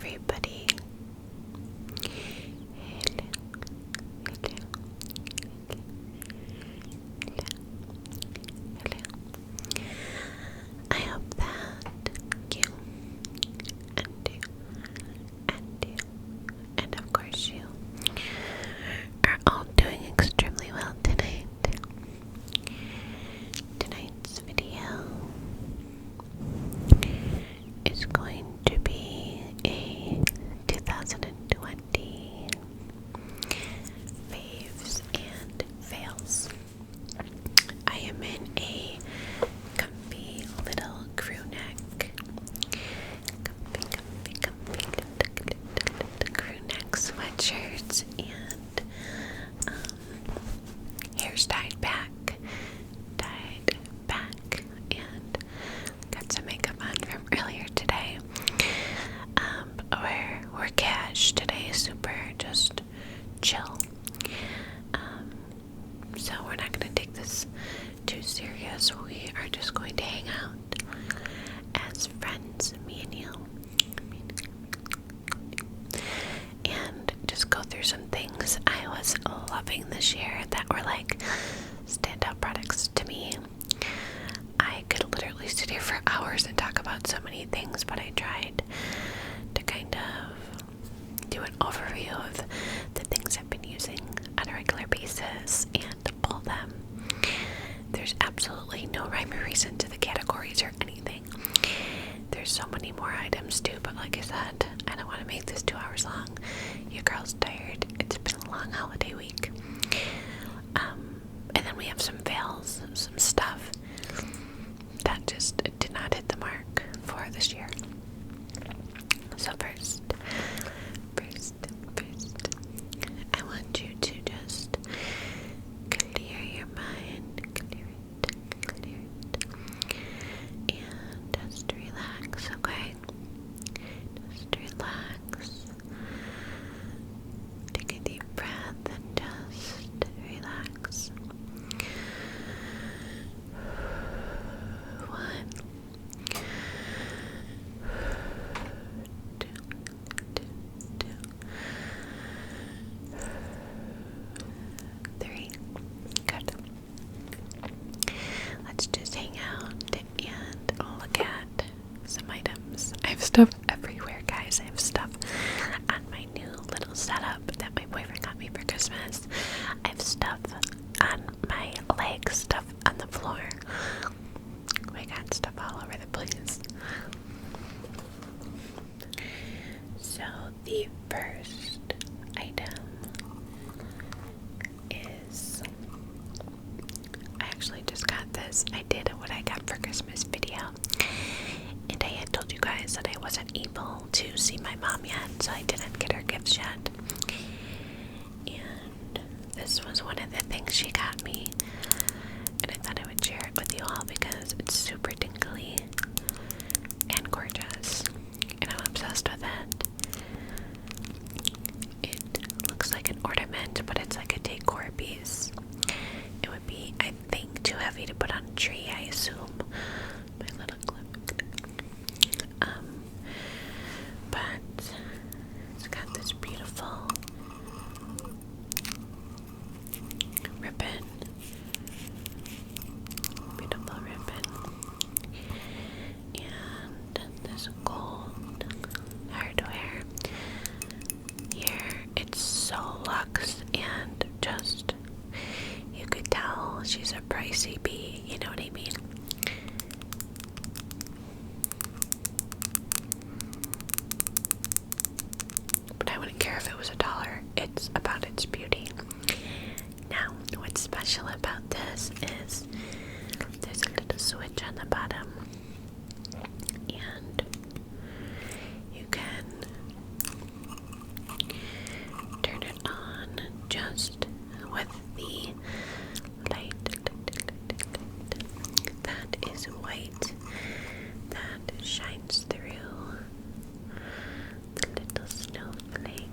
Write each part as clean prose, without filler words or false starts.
everybody. Hello. I hope that you and of course you are all doing extremely well tonight. Tonight's video is going to be a 2020 faves and fails. I am in a comfy little crew neck, crew neck sweatshirts and hair's tied back, and got some makeup on from earlier today. We're cash today, super just chill. So we're not going to take this too serious. We are just going to hang out as friends, me and you, and just go through some things I was loving this year that were like standout products to me. I could literally sit here for hours and talk about so many things, but I tried to kind of do an overview of the things I've been using on a regular basis and to pull them. There's absolutely no rhyme or reason to the categories or anything. There's so many more items too, but like I said, I don't want to make this 2 hours long. Your girl's tired. It's been a long holiday week. And then we have some fails, some stuff that just did not hit the mark for this year. So first, I want you to just clear your mind, clear it, and just relax, okay? Just relax. Take a deep breath and just relax. 1, 2, 3. Good. Let's just hang out and look at some items. I have stuff everywhere, guys. I have stuff on my new little setup that my boyfriend got me for Christmas. I have stuff on my legs, stuff on the floor. We got stuff all over the place. So the first item is, I actually just got this. I did a what I got for Christmas video, and I had told you guys that I wasn't able to see my mom yet, so I didn't get her gifts yet. And this was one of the things she got me, and I thought I would share it with you all because it's super tingly and gorgeous, and I'm obsessed with it. It looks like an ornament, but it's like a decor piece. It would be, I think, too heavy to put on a tree, I assume. My little clip. But it's got this beautiful ribbon. Beautiful ribbon. And this gold hardware. Here, it's so luxe and just, you could tell she's a pricey bee, you know what I mean? But I wouldn't care if it was $1. It's about its beauty. Now, what's special about this is there's a little switch on the bottom, and you can turn it on just with the light that is white that shines through the little snowflake.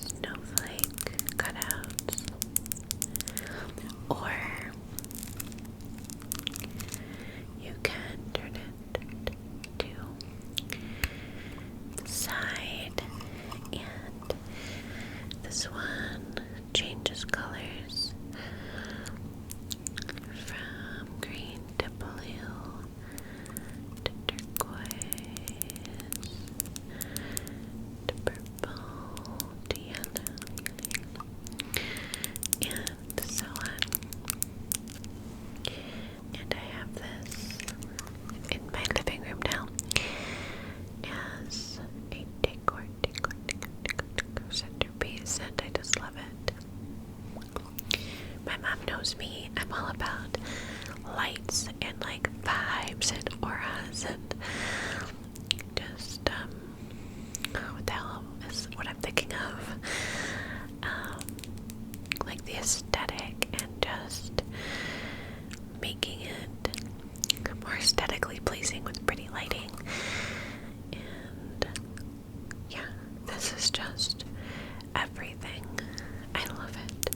Snowflake cutouts. Or knows me, I'm all about lights and like vibes and auras and just what the hell is what I'm thinking of, like the aesthetic and just making it more aesthetically pleasing with pretty lighting. And yeah, this is just everything. I love it.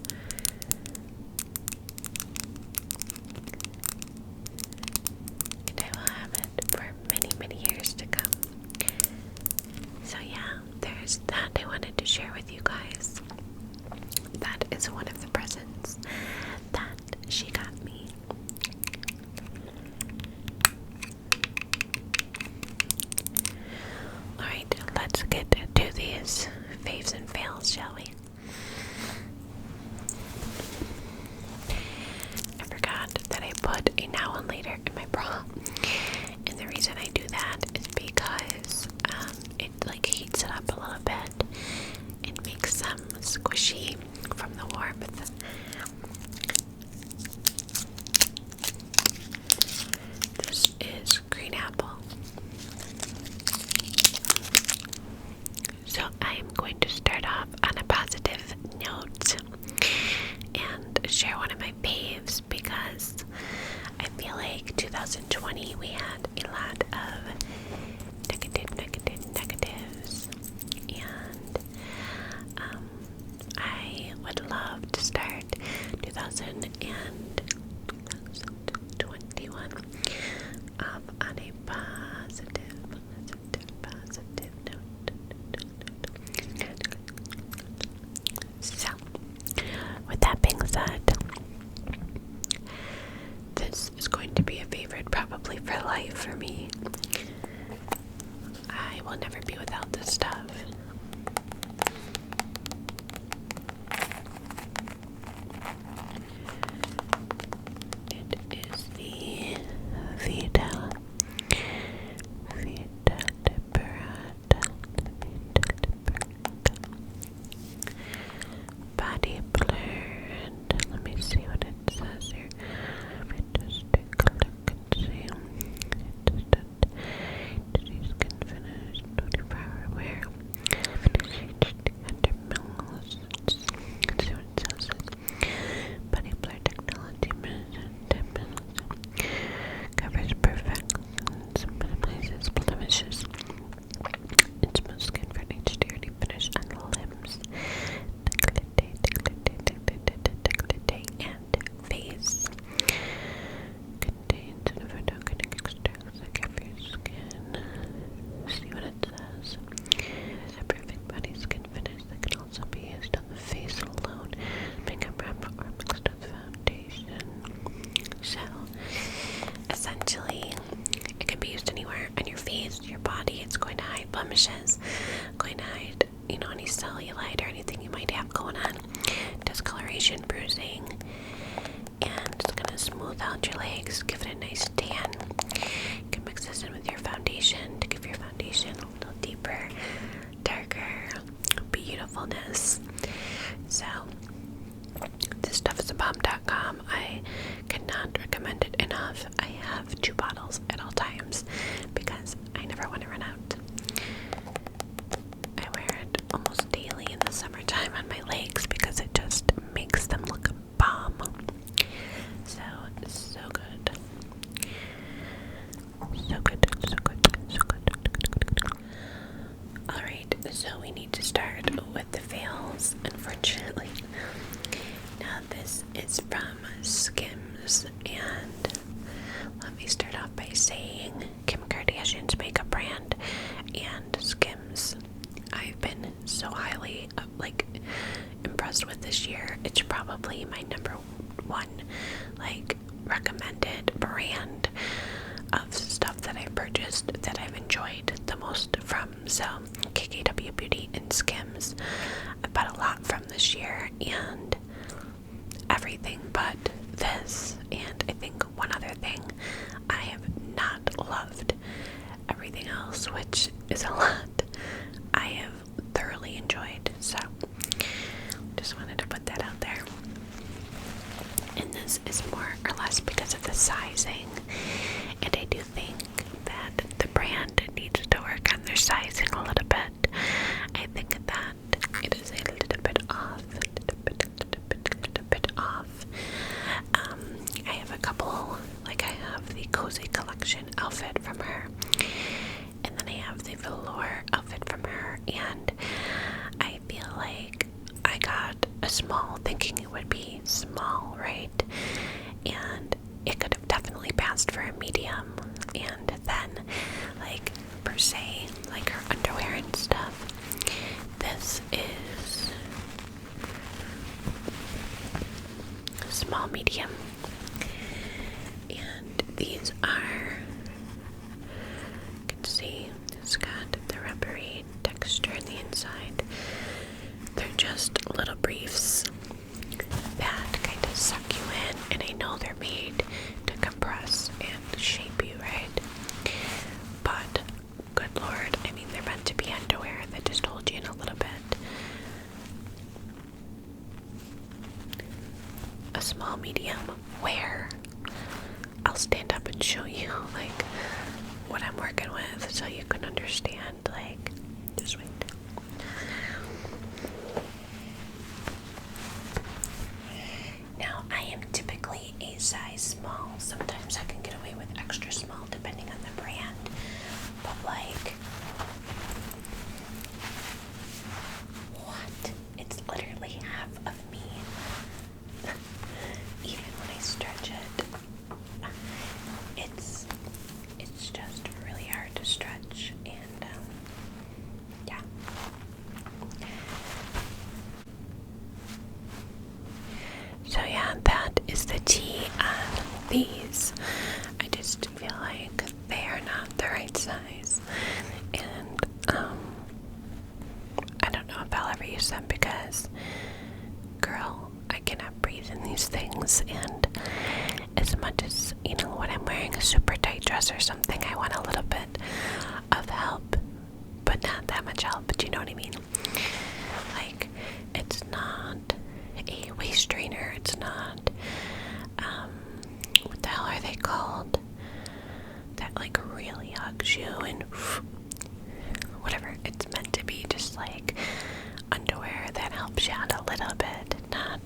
And I will have it for many, many years to come. So yeah, there's that I wanted to share with you guys. That is one of the presents that she got me. Alright, let's get to these faves and fails, shall we? I forgot that I put a now and later in my bra. And the reason I do that is because it like heats it up a little bit. It makes them squishy from the warmth. This is green apple. So I am going to start off on a positive note and share one of my faves because I feel like 2020 we had a lot of negatives, and I would love to start 2021 off on a positive note. So, with that being said, this is going to be a favorite probably for life for me. I will never be without this stuff. It is the Vita Liberata Body Blur, and let me see what it says here. Let me just take a look and see. Disease skin finish, 24-hour wear. Under mils. Let's see what it says. Body Blur technology, 10 minutes. Covers perfect. Minimizes blemishes. And smooth skin for an exterior finish on limbs. And face. Contains organic extracts that care for your skin. See what it says. It's a perfect body skin finish that can also be used on the face alone, makeup wrap, or mixed with foundation. So, essentially, it can be used anywhere on your face, your body. It's going to hide blemishes, going to hide, any cellulite or anything you might have going on, discoloration, bruising, and it's going to smooth out your legs, give it a nice tan. You can mix this in with your foundation to give your foundation a little deeper, darker beautifulness. So, this stuff is a bomb.com. I cannot recommend it enough. I have 2 bottles at all times because I never want to run out. I wear it almost daily in the summertime on my legs because it just makes them look bomb. So, it's so good. So good, so good, so good. Alright, so we need to start with the fails, unfortunately. Now this is from Skims, and let me start off by saying Kim Kardashian's makeup brand and Skims I've been so highly impressed with this year. It's probably my number 1 recommended brand of stuff that I've purchased that I've enjoyed the most from. So KKW Beauty and Skims I've bought a lot from this year, and everything but this, and I think one other thing I have not loved. Everything else, which is a lot, I have thoroughly enjoyed. So just wanted to put that out there. And this is more or less because of the sizing, and I do think that the brand needs to work on their sizing a little bit. I think that it is a little bit off, I have a couple, like I have the Cozy Collection outfit from her, and then I have the velour outfit from her, and I feel like I got a small thinking it would be small, right? And it could have definitely passed for a medium, and then like per se, like her underwear and stuff, this is small medium, and these are, you can see it's got the rubbery texture on the inside. They're just little briefs that kind of suck you in, and I know they're made to compress and shape you, right? But good lord, I mean, they're meant to be underwear that just hold you in a little bit. A small medium where I'll stand up and show you like what I'm working with so you can understand. Like, just wait. Now, I am typically a size small. Sometimes I can get away with extra small depending on the brand, but like, what? It's literally half of me. Even when I stretch it, it's just really hard to stretch, and yeah. So yeah, that is the tea on these. I just feel like they are not the right size, and I don't know if I'll ever use them because, girl, I cannot breathe in these things, and as much as, you know, when I'm wearing a super tight dress or something, I want a little bit of help, but not that much help. Do you know what I mean? Like, it's not a waist trainer, it's not, what the hell are they called? That like really hugs you and whatever. It's meant to be just like underwear that helps you out a little bit, not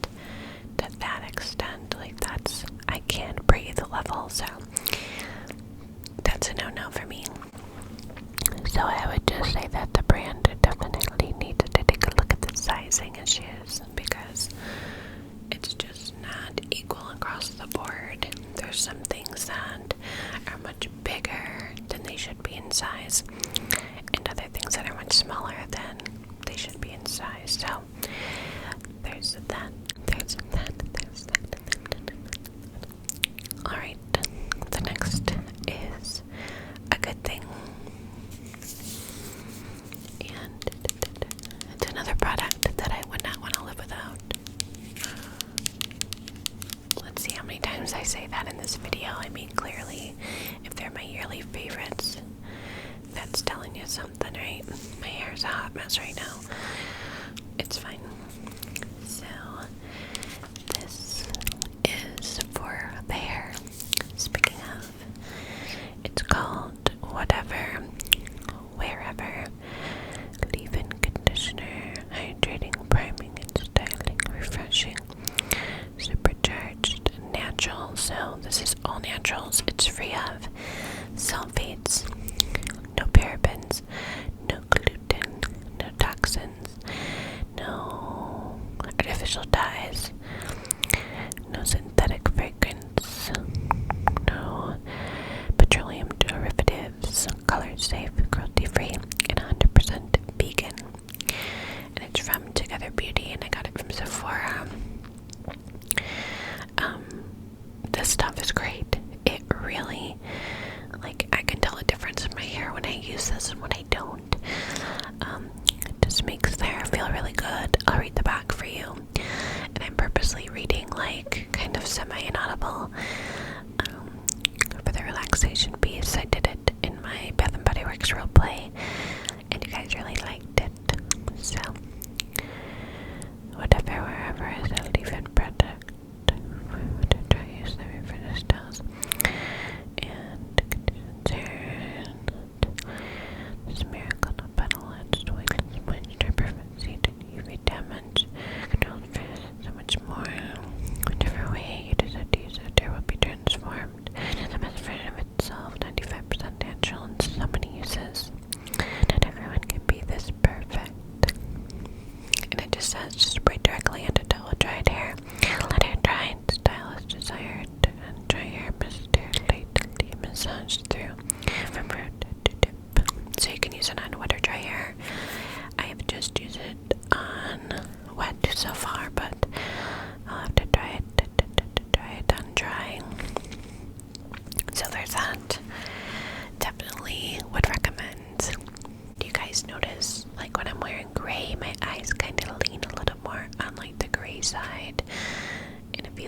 to that extent. Like, that's, I can't breathe level, so that's a no-no for me. So I would just say that the brand definitely needs to take a look at the sizing issues, because it's just not equal across the board. There's some things that are much bigger than they should be in size, and other things that are much smaller than they should be in size. So there's that. Alright, the next is a good thing. And it's another product that I would not want to live without. Let's see how many times I say that in this video. I mean, clearly, if they're my yearly favorites, that's telling you something, right? My hair's a hot mess right now. It's fine. So, this is for the hair. Speaking of, it's called Whatever, Wherever Leave-In Conditioner, Hydrating, Priming, and Styling, Refreshing, Supercharged, Natural. So this is all naturals. It's free of sulfates, no parabens, no gluten, no toxins, no artificial dyes, no synthetic fragrance, no petroleum derivatives, color safe, cruelty free, and 100% vegan. And it's from Together Beauty, and I got it from Sephora. This stuff is great. It really, like, I can tell a difference in my hair when I use this and when I don't. It just makes the hair feel really good. I'll read the back for you, and I'm purposely reading like kind of semi-inaudible for the relaxation piece. I did it in my Bath and Body Works role play, and you guys really liked it. So, whatever, wherever is a leave-in product for to dry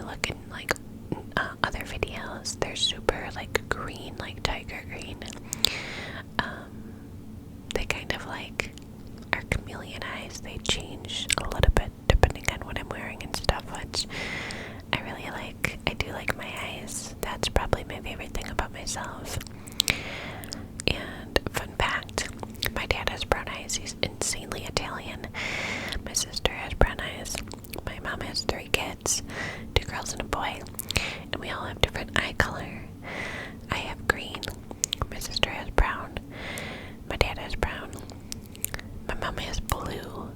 look in like other videos, they're super like green, like tiger green. They kind of like are chameleon eyes. They change a little bit depending on what I'm wearing and stuff, which I really like. I do like my eyes. That's probably my favorite thing about myself. And fun fact, my dad has brown eyes. He's insanely Italian. My sister has brown eyes. My mom has 3 kids, 2 girls and a boy, and we all have different eye color. I have green. My sister has brown. My dad has brown. My mom has blue.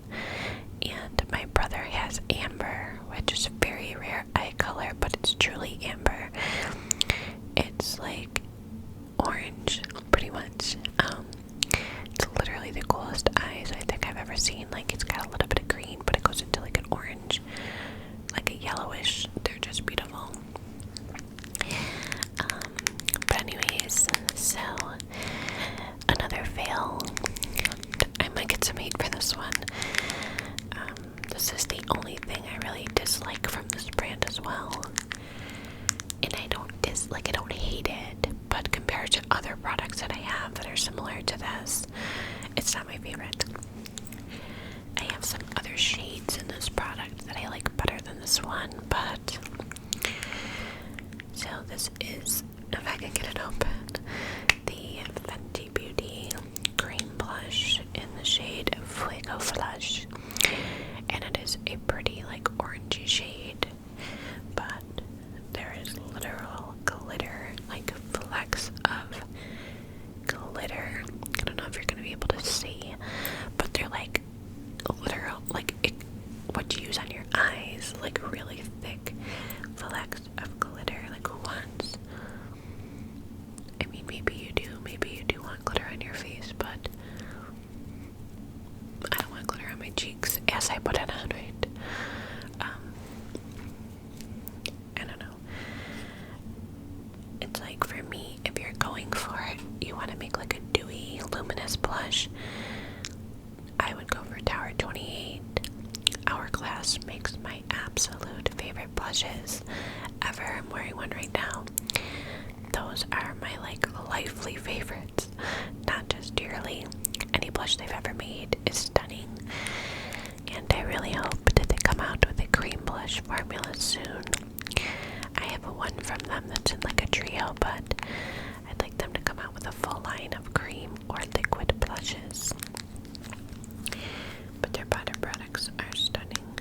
And my brother has amber, which is a very rare eye color, but it's truly amber. It's like orange, pretty much. It's literally the coolest eyes I think I've ever seen. Like, it's got a little bit of green, but it goes into like an orange, like a yellowish. They're just beautiful. But anyways, so another fail. I might get some hate for this one. This is the only thing I really dislike from this brand as well. And I don't hate it, but compared to other products that I have that are similar to this, it's not my favorite. I have some other shades in this product that I like better than this one, but so this is, if I can get it open, the Fenty Beauty Cream Blush in the shade Fuego Flush, and it is a pretty like orangey shade, but there is literal glitter, like flecks of glitter. I don't know if you're gonna be able to see, but they're like literal, like what you use on your eyes, like really thick flecks of glitter. Like, who wants? I mean, maybe you do want glitter on your face, but I don't want glitter on my cheeks as I put it on, right? I don't know. It's like, for me, if you're going for it, you want to make like a dewy, luminous blush, I would go for Tower 28. Hourglass makes my absolute favorite blushes ever. I'm wearing one right now. Those are my like lively favorites, not just dearly. Any blush they've ever made is stunning, and I really hope that they come out with a cream blush formula soon. I have a one from them that's in like a trio, but I'd like them to come out with a full line of cream or liquid blushes. But their powder products are stunning.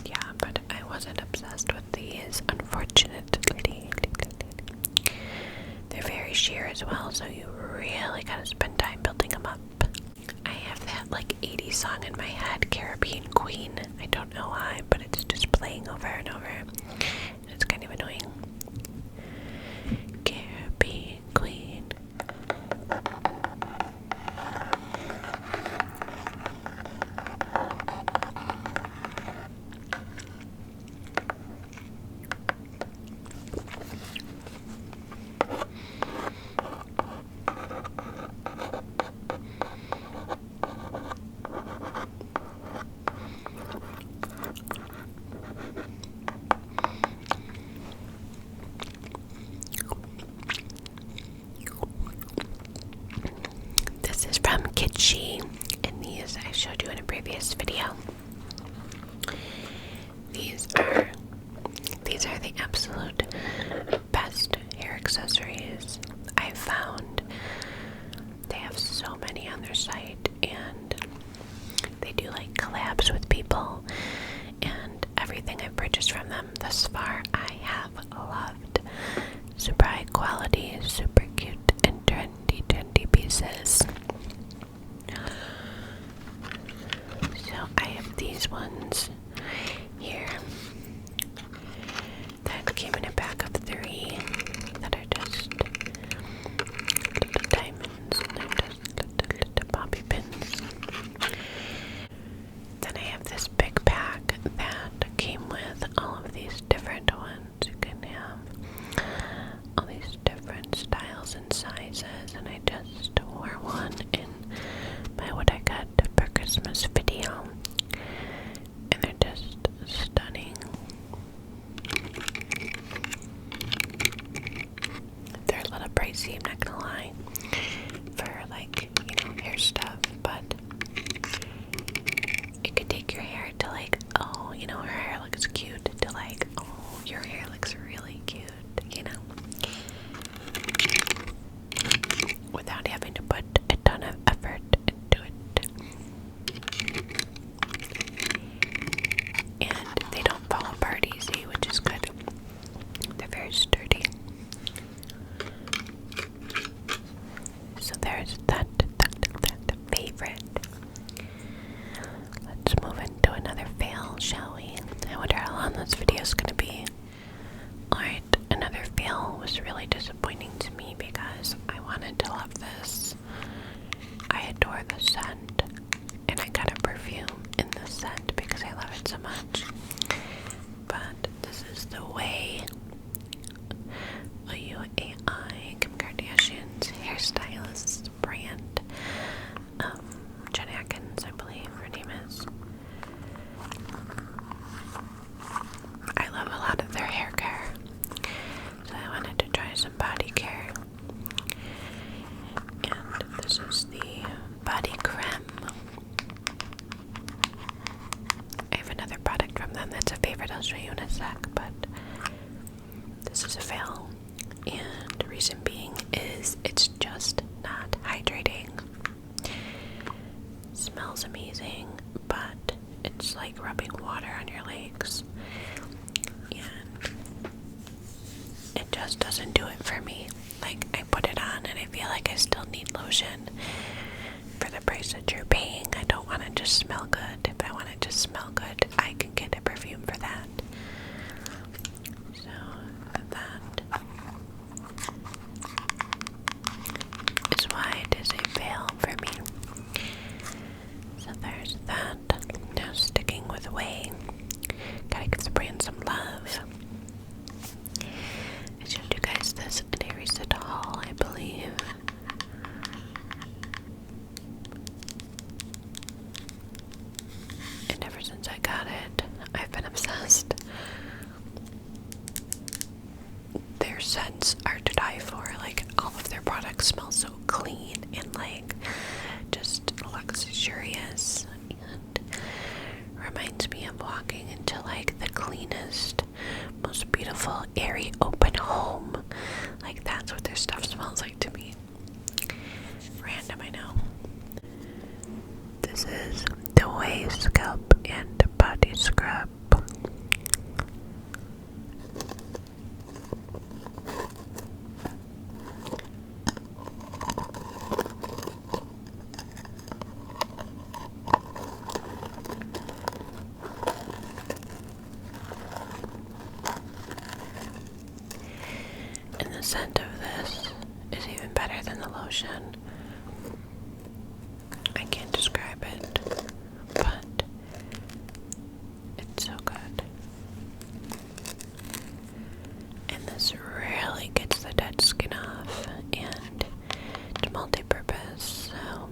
Yeah, but I wasn't obsessed with these, unfortunately. They're very sheer as well, so you really gotta spend time building them up. I have that like 80s song in my head, Caribbean Queen. I don't know why, but it's just playing over and over. And it's kind of annoying. Caribbean Queen. This is from Kitschy, and these I showed you in a previous video. These are the absolute best hair accessories I've found. They have so many on their site, and they do like collabs with people, and everything I've purchased from them thus far I have loved. Super high quality, super cute and trendy pieces. So I have these ones here that came in a pack of 3 that are just little diamonds, and they're just little bobby pins. Then I have this big pack that came with all of these different ones. You can have all these different styles favorite. I'll show you in a sec, but this is a fail. And the reason being is it's just not hydrating. It smells amazing, but it's like rubbing water on your legs. And it just doesn't do it for me. Like, I put it on and I feel like I still need lotion. For the price that you're paying, I don't want to just smell good. If I want to just smell good, I can get a perfume for that. So that is why it is a fail for me. So there's that. Now sticking with Ouai. Gotta give the brand some love. I showed you guys this in a recent haul, I believe. And ever since I got it, I've been obsessed. Their scents are to die for. Like, all of their products smell so clean and like just luxurious, and reminds me of walking into like the cleanest, most beautiful, airy, open home. Like, that's what their stuff smells like to me. Random, I know. This is the Ouai Scalp and Body Scrub. And the scent of this is even better than the lotion. I can't describe it, but it's so good. And this really gets the dead skin off, and it's multi-purpose, so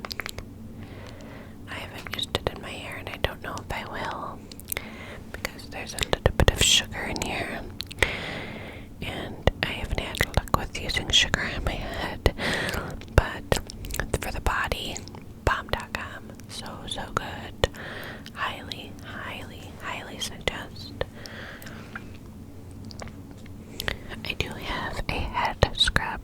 I haven't used it in my hair, and I don't know if I will, because there's a little bit of sugar in here, and I haven't had luck with using sugar on my head. But for the body, bomb.com, so good. Highly, highly, highly suggest. I do have a head scrub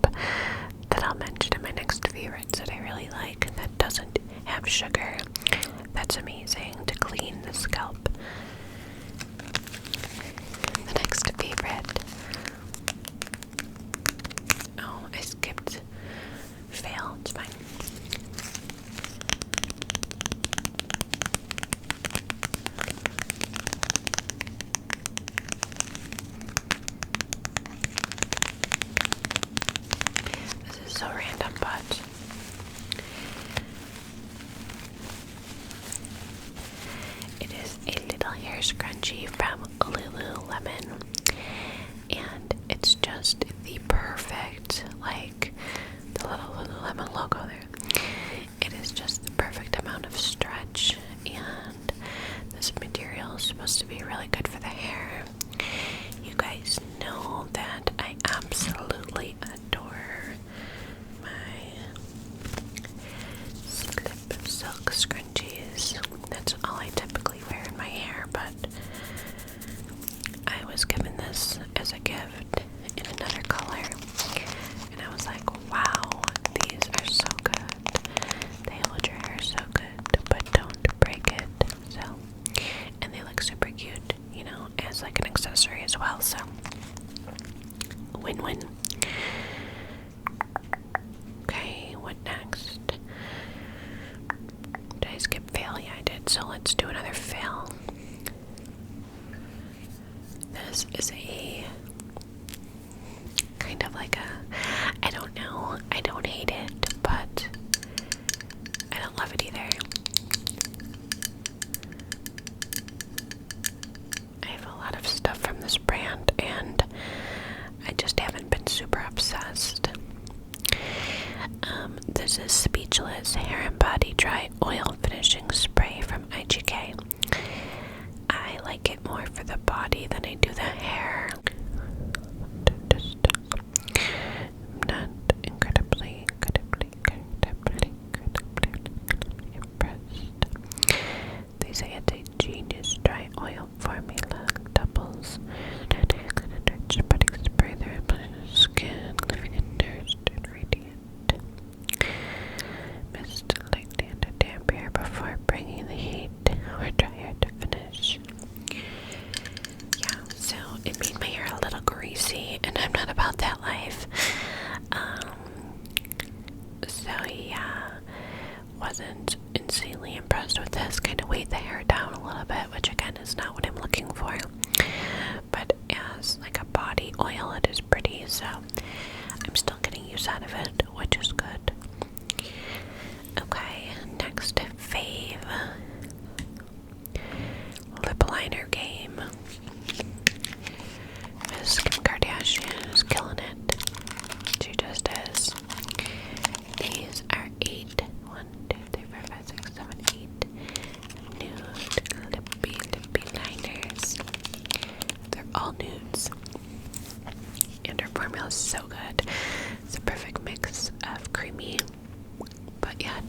that I'll mention in my next favorites that I really like, that doesn't have sugar. That's amazing to clean the scalp. The next favorite. Oh, I skipped. Fail, it's fine. This is so random, but it is a little hair scrunchie from Lululemon, and it's just the perfect, like the little Lululemon logo there. It is just the perfect amount of stretch, and this material is supposed to be really good for the hair. You guys know that I absolutely adore my slip silk scrunchies. That's all I typically wear in my hair, but I was given this as a gift in another color, and I was like, wow, these are so good. They hold your hair so good, but don't break it. So, and they look super cute, you know, as like an accessory as well. So, win-win. Okay, what next? Did I skip fail? Yeah, I did. So let's do another fail. This is a kind of like a, I don't know, I don't hate it, but I don't love it either. I have a lot of stuff from this brand, and I just haven't been super obsessed. This is Speechless Hair and Body Dry Oil Finishing Spray from IGK. I like it more for the body than I do the hair. Just not incredibly products. Products spray their skin, leaving it nourished and radiant. Mist lightly into damp hair before bringing the heat or dryer to finish. Yeah, so it made my hair a little greasy, and I'm not about that life. So yeah, wasn't insanely impressed with this. Kind of weighed the hair down a little bit, which again is not what I'm looking for. But as like a body oil, it is pretty, so I'm still getting use out of it, which is good. Okay, next fave. Lipliner game. Miss Kim Kardashian is killing it. She just is. These are 8. 1, 2, 3, 4, 5, 6, 7, 8 nude lippy liners. They're all nudes. And her formula is so good. It's a perfect mix of creamy but yet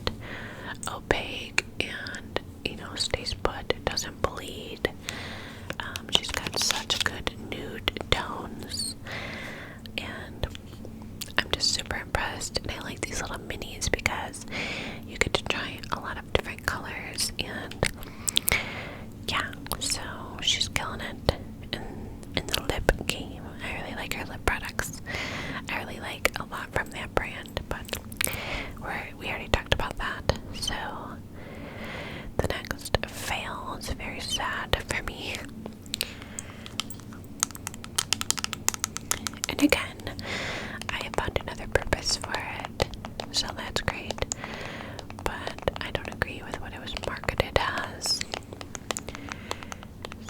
opaque and, you know, stays put. It doesn't bleed. She's got such good nude tones, and I'm just super impressed. And I like these little minis because you get to try a lot of different colors, and yeah, so she's killing it in the lip game. I really like her lip products. I really like a lot from that brand, but we already talked about that. So the next fail is very sad for me. And again, I have found another purpose for it, so that's great. But I don't agree with what it was marketed as.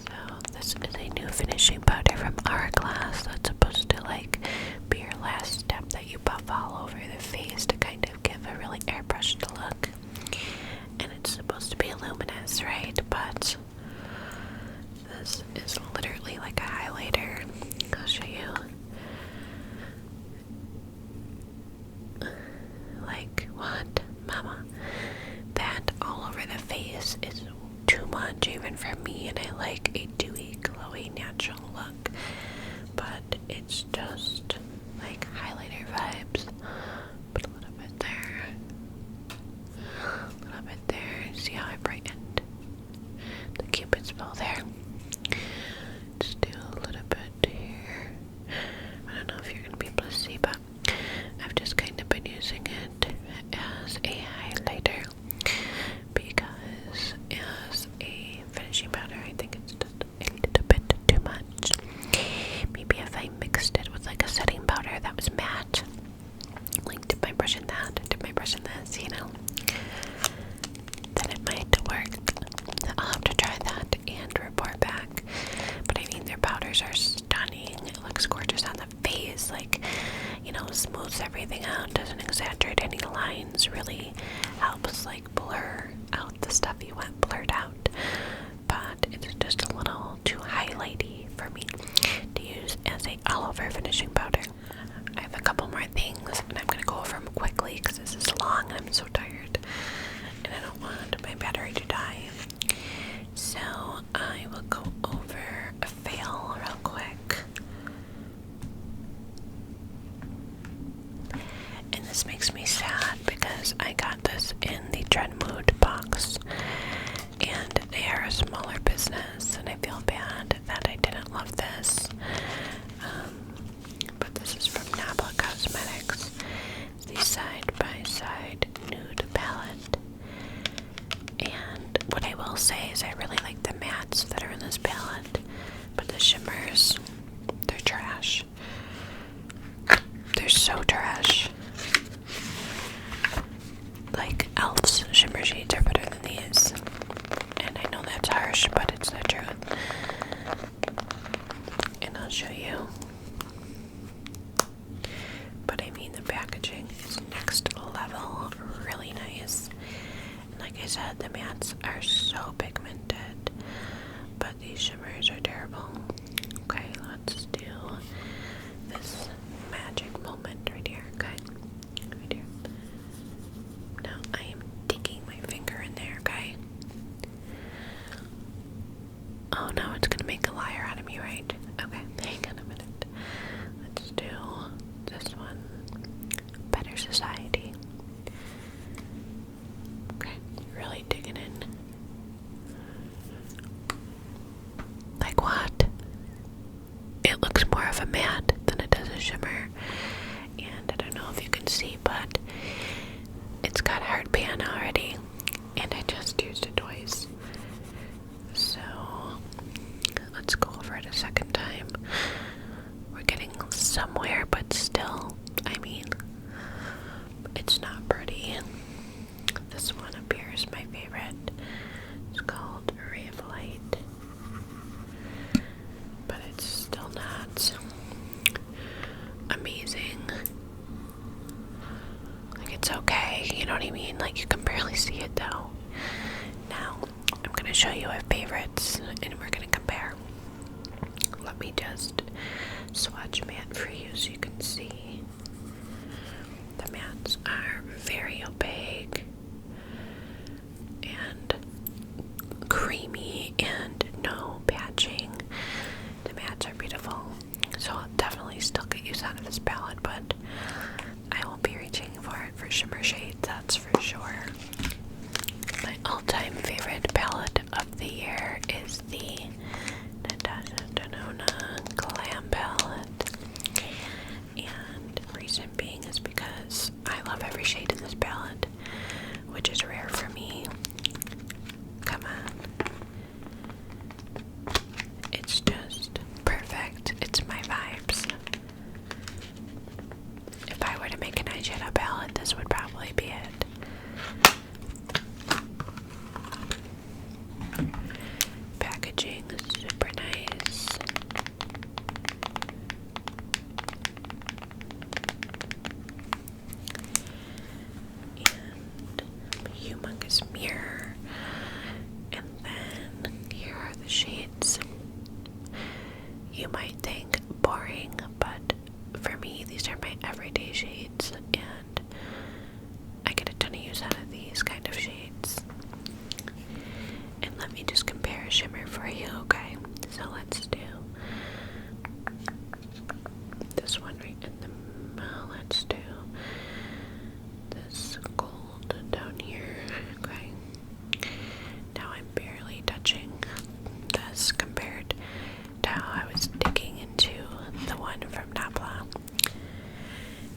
So this is a new finishing powder from Hourglass that's supposed to like be your last step that you buff all over the face to kind of give a really airbrushed look. And it's supposed to be luminous, right? But this is literally like a highlighter. I'll show you. Like, what? Mama. That all over the face is too much even for me, and I like a dewy, glowy, natural look. But it's just like highlighter vibes. Put a little bit there. A little bit there. See how I brightened the cupid's bow there? Just do a little bit here. I don't know if you're going to be able to see, but I've just kind of been using it as a highlighter because as a finishing powder, I think it's just a little bit too much. Maybe if I mixed it with like a setting powder that was matte, like dip my brush in that, dip my brush in this, you know, then it might work. I'll have to try that and report back. But I mean, their powders are stunning. It looks gorgeous on the face, like, you know, smooths everything out, doesn't exaggerate any lines, really helps like blur out the stuff you want blurred out. But it's just a little too highlighty for me to use as a all over finishing powder. I have a couple more things, and I'm going to go over them quickly because this is long and I'm so tired, and I don't want my battery to die. So I will go over a fail real quick. And this makes me sad because I got this in the Trend Mood box, and they are a smaller business, and I feel bad that I didn't love this. But this is from Nabla Cosmetics. It's the Side by Side Nude Palette. And what I will say is I really like the mattes that are in this palette, but the shimmers, they're trash. They're so trash. Like, e.l.f.'s shimmer shades are better than these. And I know that's harsh, but it's the truth. And I'll show you. But I mean, the packaging is next level, really nice. And like I said, the mattes are so pigmented, but these shimmers are terrible. Okay, let's do this magic moment right here, okay? Right here. Now I am digging my finger in there, okay? Oh no, it's gonna make a liar out of me, right? it a second time. We're getting somewhere, but still, I mean, it's not pretty. This one up here is my favorite. It's called Ray of Light, but it's still not amazing. Like, it's okay, you know what I mean? Like, you can barely see it though. Now, I'm gonna show you our favorites and we're gonna compare. Let me just swatch matte for you so you can see. The mattes are very opaque and creamy and no patching. The mattes are beautiful, so I'll definitely still get use out of this palette, but I won't be reaching for it for shimmer shades, that's for sure. My all-time favorite palette of the year is the Natasha Glam palette, and the reason being is because I love every shade in this palette, which is rare for me. Come on. It's just perfect. It's my vibes. If I were to make an eyeshadow palette, this would probably be it. Packaging is super nice. And a humongous mirror. And then here are the shades. You might think boring, but for me, these are my everyday shades, and I get a ton of use out of these kind of shades. And let me just compare a shimmer for you, okay? So let's do this one right in the middle. Let's do this gold down here, okay? Now I'm barely touching this compared to how I was digging into the one from Nabla.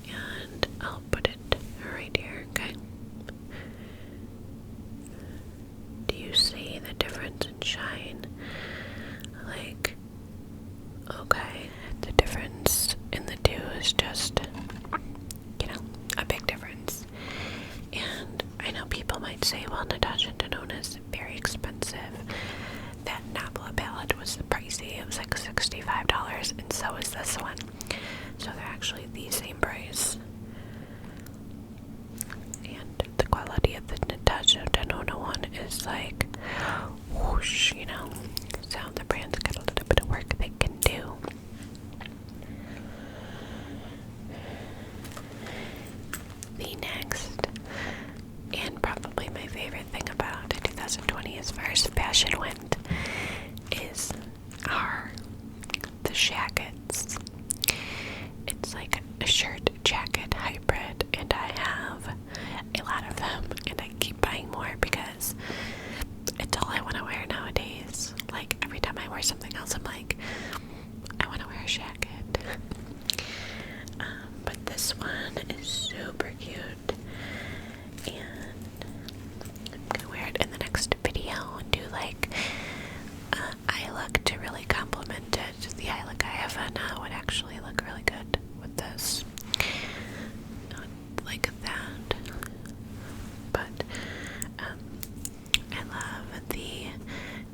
And I'll put it right here, okay? Do you see the difference in shine? Like, okay, the difference in the two is just, you know, a big difference. And I know people might say, well, Natasha Denona is very expensive. That Nabla palette was pricey. It was like $65, and so is this one. So they're actually the same price. And the quality of the Natasha Denona one is like, whoosh, you know. So the brand's got a little bit of work they can do. The next, and probably my favorite thing about 2020 as far as fashion went, is the jackets. It's like a shirt jacket hybrid, and I have a lot of them, and I keep buying more because it's all I want to wear nowadays. Like, every time I wear something else, I'm like, I want to wear a jacket. But this one is super cute, and I'm gonna wear it in the next video and do like eye look to really complement it. The eye look I have now would actually look really good with this, like that. But I love the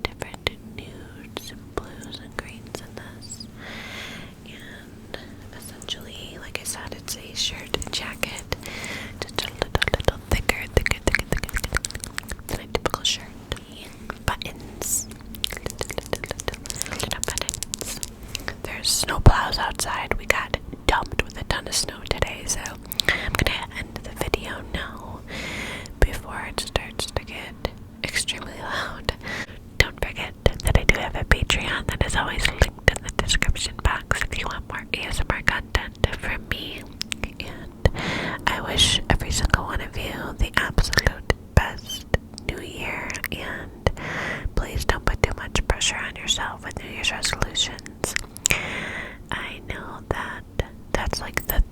different nudes and blues and greens in this. And essentially, like I said, it's a shirt and jacket, just a little thicker than a typical shirt. Buttons, little buttons. There's snow plows outside. We got dumped with a ton of snow today, so I'm gonna end the video now before it starts to get extremely loud. Don't forget that I do have a Patreon that is always linked in the description box if you want more ASMR content from me. And I wish every single one of you the absolute best New Year, and please don't put too much pressure on yourself with New Year's resolutions. I know that that's like the